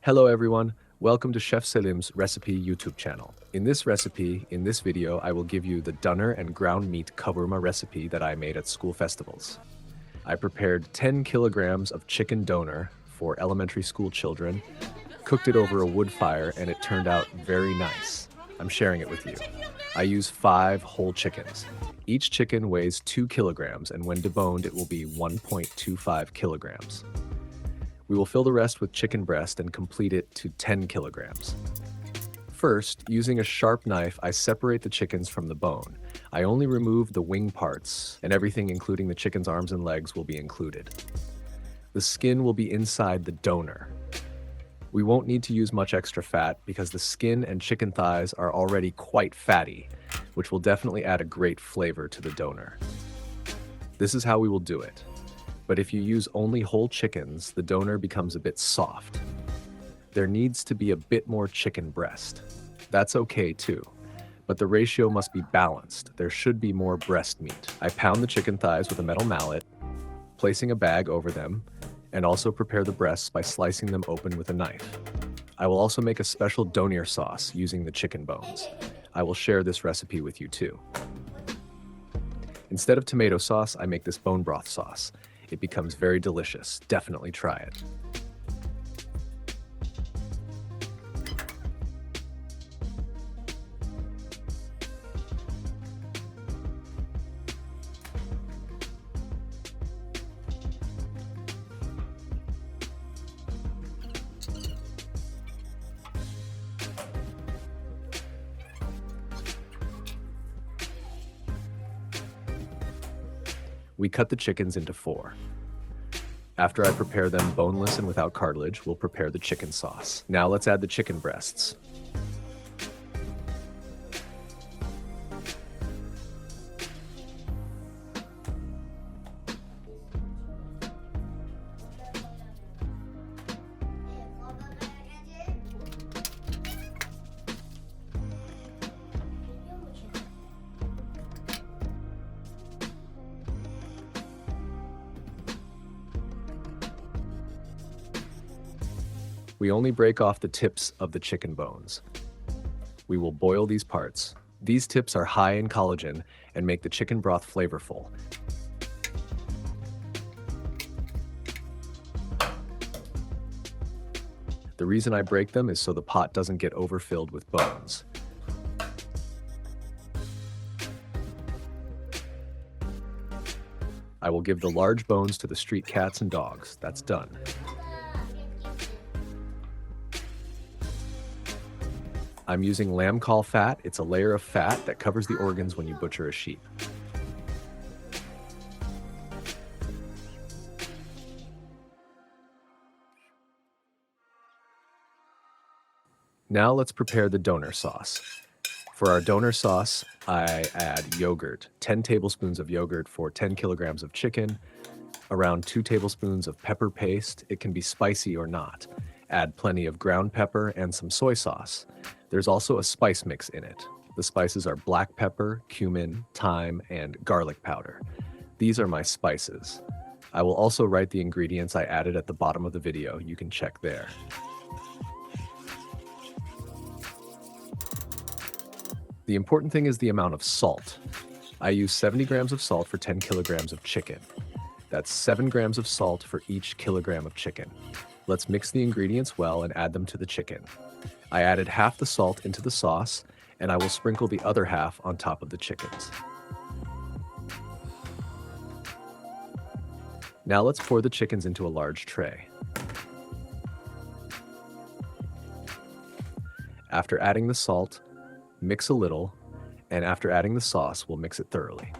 Hello everyone, welcome to Chef Salim's recipe YouTube channel. In this video, I will give you the döner and ground meat kavurma recipe that I made at school festivals. I prepared 10 kilograms of chicken döner for elementary school children, cooked it over a wood fire, and it turned out very nice. I'm sharing it with you. I use 5 whole chickens. Each chicken weighs 2 kilograms, and when deboned, it will be 1.25 kilograms. We will fill the rest with chicken breast and complete it to 10 kilograms. First, using a sharp knife, I separate the chickens from the bone. I only remove the wing parts, and everything including the chicken's arms and legs will be included. The skin will be inside the döner. We won't need to use much extra fat because the skin and chicken thighs are already quite fatty, which will definitely add a great flavor to the döner. This is how we will do it. But if you use only whole chickens, the döner becomes a bit soft. There needs to be a bit more chicken breast. That's okay too, but the ratio must be balanced. There should be more breast meat. I pound the chicken thighs with a metal mallet, placing a bag over them, and also prepare the breasts by slicing them open with a knife. I will also make a special döner sauce using the chicken bones. I will share this recipe with you too. Instead of tomato sauce, I make this bone broth sauce. It becomes very delicious. Definitely try it. We cut the chickens into 4. After I prepare them boneless and without cartilage, we'll prepare the chicken sauce. Now let's add the chicken breasts. We only break off the tips of the chicken bones. We will boil these parts. These tips are high in collagen and make the chicken broth flavorful. The reason I break them is so the pot doesn't get overfilled with bones. I will give the large bones to the street cats and dogs. That's done. I'm using lamb caul fat. It's a layer of fat that covers the organs when you butcher a sheep. Now let's prepare the döner sauce. For our döner sauce, I add yogurt, 10 tablespoons of yogurt for 10 kilograms of chicken, around 2 tablespoons of pepper paste. It can be spicy or not. Add plenty of ground pepper and some soy sauce. There's also a spice mix in it. The spices are black pepper, cumin, thyme, and garlic powder. These are my spices. I will also write the ingredients I added at the bottom of the video. You can check there. The important thing is the amount of salt. I use 70 grams of salt for 10 kilograms of chicken. That's 7 grams of salt for each kilogram of chicken. Let's mix the ingredients well and add them to the chicken. I added half the salt into the sauce, and I will sprinkle the other half on top of the chickens. Now let's pour the chickens into a large tray. After adding the salt, mix a little, and after adding the sauce, we'll mix it thoroughly.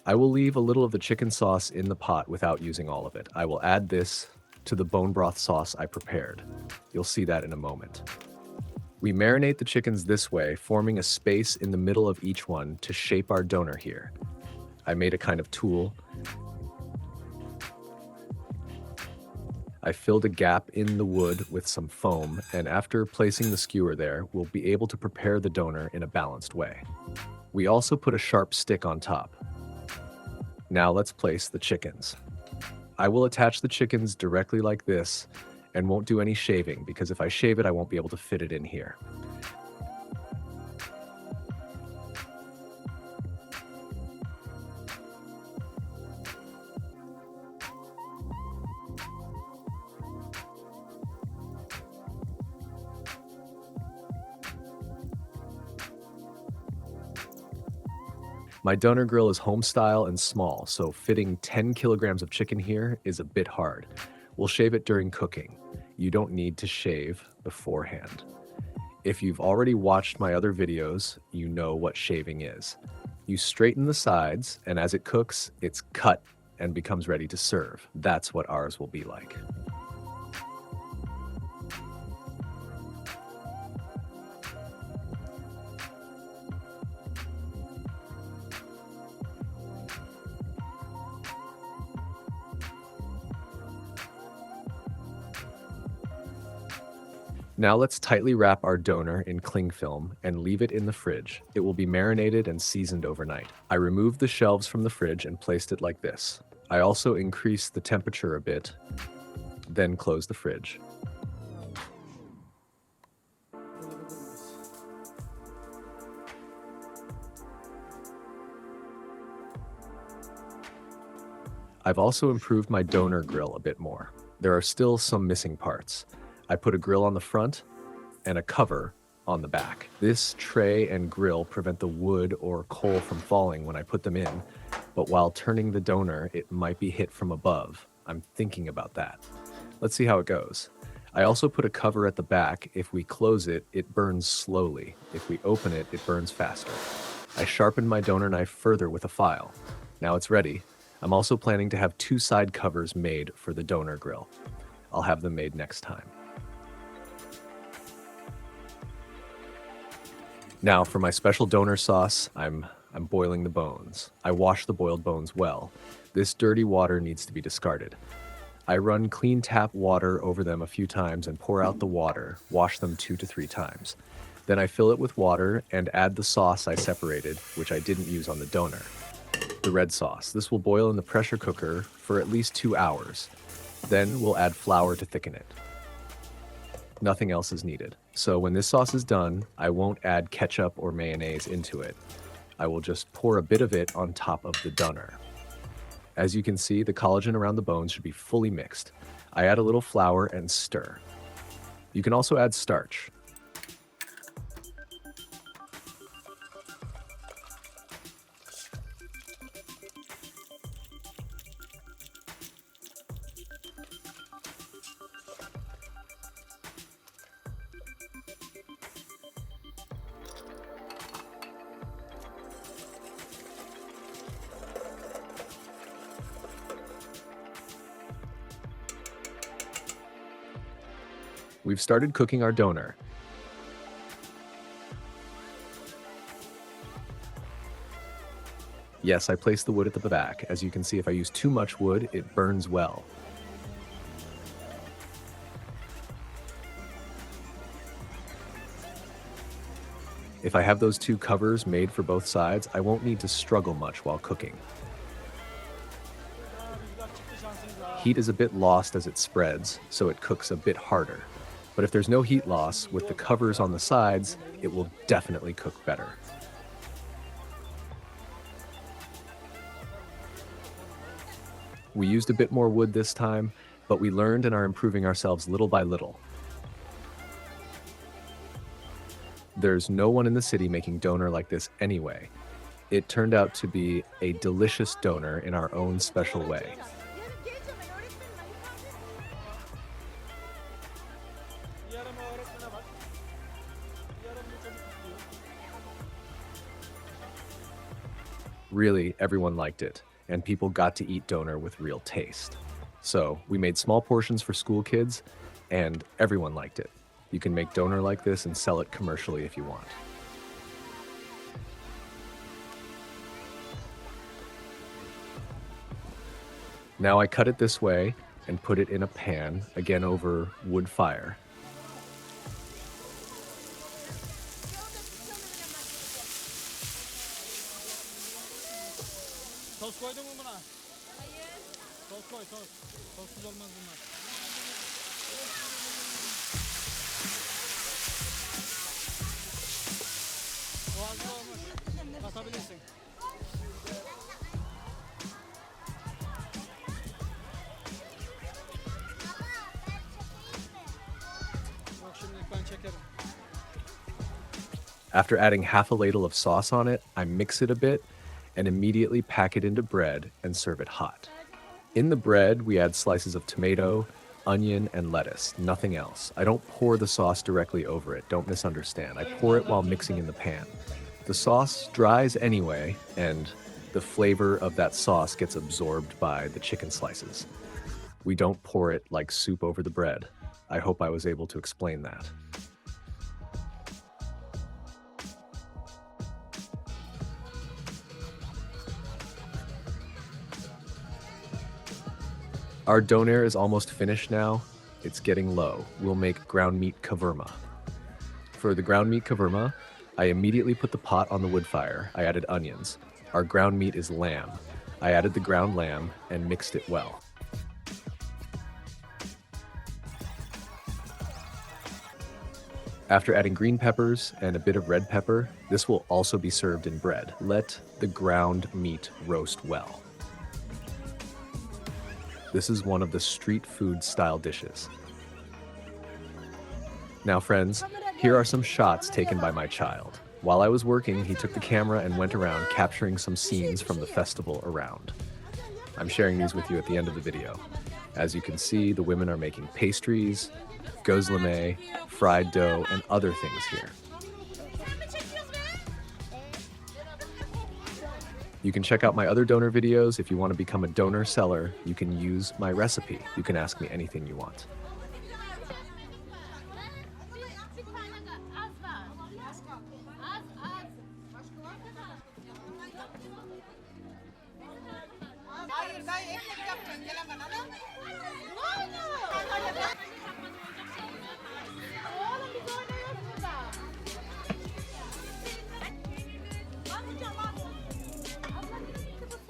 I will leave a little of the chicken sauce in the pot without using all of it. I will add this to the bone broth sauce I prepared. You'll see that in a moment. We marinate the chickens this way, forming a space in the middle of each one to shape our döner here. I made a kind of tool. I filled a gap in the wood with some foam, and after placing the skewer there, we'll be able to prepare the doner in a balanced way. We also put a sharp stick on top. Now let's place the chickens. I will attach the chickens directly like this and won't do any shaving because if I shave it, I won't be able to fit it in here. My doner grill is home style and small, so fitting 10 kilograms of chicken here is a bit hard. We'll shave it during cooking. You don't need to shave beforehand. If you've already watched my other videos, you know what shaving is. You straighten the sides, and as it cooks, it's cut and becomes ready to serve. That's what ours will be like. Now let's tightly wrap our doner in cling film and leave it in the fridge. It will be marinated and seasoned overnight. I removed the shelves from the fridge and placed it like this. I also increased the temperature a bit, then closed the fridge. I've also improved my doner grill a bit more. There are still some missing parts. I put a grill on the front and a cover on the back. This tray and grill prevent the wood or coal from falling when I put them in, but while turning the doner, it might be hit from above. I'm thinking about that. Let's see how it goes. I also put a cover at the back. If we close it, it burns slowly. If we open it, it burns faster. I sharpened my doner knife further with a file. Now it's ready. I'm also planning to have 2 side covers made for the doner grill. I'll have them made next time. Now for my special doner sauce, I'm boiling the bones. I wash the boiled bones well. This dirty water needs to be discarded. I run clean tap water over them a few times and pour out the water, wash them 2 to 3 times. Then I fill it with water and add the sauce I separated, which I didn't use on the doner. The red sauce. This will boil in the pressure cooker for at least 2 hours. Then we'll add flour to thicken it. Nothing else is needed. So when this sauce is done, I won't add ketchup or mayonnaise into it. I will just pour a bit of it on top of the doner. As you can see, the collagen around the bones should be fully mixed. I add a little flour and stir. You can also add starch. We've started cooking our doner. Yes, I placed the wood at the back. As you can see, if I use too much wood, it burns well. If I have those 2 covers made for both sides, I won't need to struggle much while cooking. Heat is a bit lost as it spreads, so it cooks a bit harder. But if there's no heat loss, with the covers on the sides, it will definitely cook better. We used a bit more wood this time, but we learned and are improving ourselves little by little. There's no one in the city making doner like this anyway. It turned out to be a delicious doner in our own special way. Really, everyone liked it, and people got to eat doner with real taste. So we made small portions for school kids, and everyone liked it. You can make doner like this and sell it commercially if you want. Now I cut it this way, and put it in a pan, again over wood fire. Toz koydun mu buna? Hayır. Toz koy, toz. Tozsuz olmaz bunlar. O hazır olmuş. Katabilirsin. Bak şimdilik ben çekerim. After adding half a ladle of sauce on it, I mix it a bit and immediately pack it into bread and serve it hot. In the bread, we add slices of tomato, onion, and lettuce, nothing else. I don't pour the sauce directly over it, don't misunderstand. I pour it while mixing in the pan. The sauce dries anyway, and the flavor of that sauce gets absorbed by the chicken slices. We don't pour it like soup over the bread. I hope I was able to explain that. Our döner is almost finished now. It's getting low. We'll make ground meat kavurma. For the ground meat kavurma, I immediately put the pot on the wood fire. I added onions. Our ground meat is lamb. I added the ground lamb and mixed it well. After adding green peppers and a bit of red pepper, this will also be served in bread. Let the ground meat roast well. This is one of the street food style dishes. Now friends, here are some shots taken by my child. While I was working, he took the camera and went around capturing some scenes from the festival around. I'm sharing these with you at the end of the video. As you can see, the women are making pastries, gözleme, fried dough, and other things here. You can check out my other döner videos. If you want to become a döner seller, you can use my recipe. You can ask me anything you want.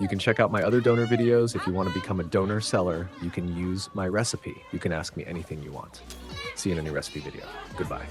You can check out my other döner videos. If you want to become a döner seller, you can use my recipe. You can ask me anything you want. See you in a new recipe video. Goodbye.